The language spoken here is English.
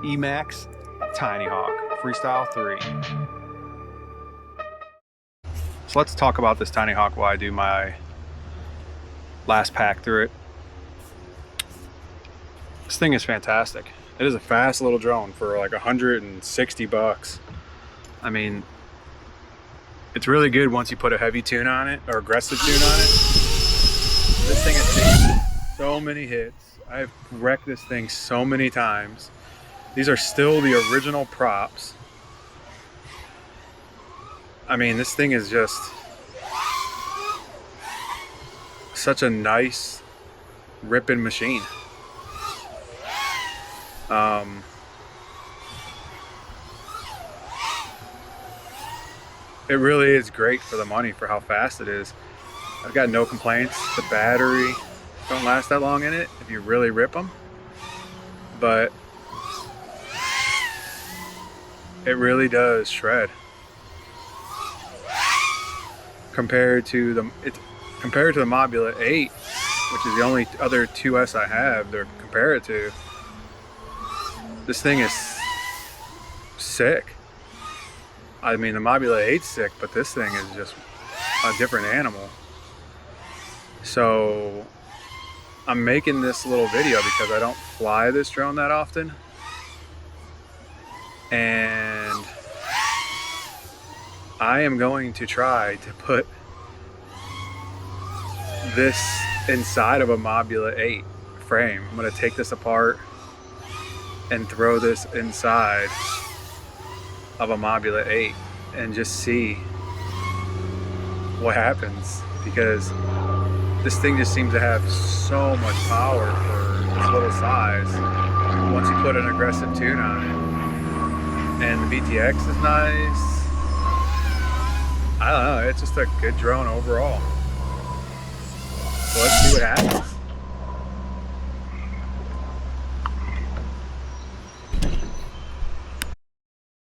EMAX Tinyhawk Freestyle 3. So let's talk about this Tinyhawk while I do my last pack through it. This thing is fantastic. It is a fast little drone for like 160 bucks. I mean, it's really good once you put a heavy tune on it or aggressive tune on it. This thing has taken so many hits. I've wrecked this thing so many times. These are still the original props. I mean, this thing is just such a nice ripping machine. It really is great for the money for how fast it is. I've got no complaints. The battery don't last that long in it if you really rip them, but it really does shred compared to the Mobula 8, which is the only other 2S I have to compare it to. This thing is sick. I mean, the Mobula 8's sick, but this thing is just a different animal. So I'm making this little video because I don't fly this drone that often, and I am going to try to put this inside of a Mobula 8 frame. I'm going to take this apart and throw this inside of a Mobula 8 and just see what happens, because this thing just seems to have so much power for its little size once you put an aggressive tune on it. And the VTX is nice. I don't know, it's just a good drone overall. So let's see what happens.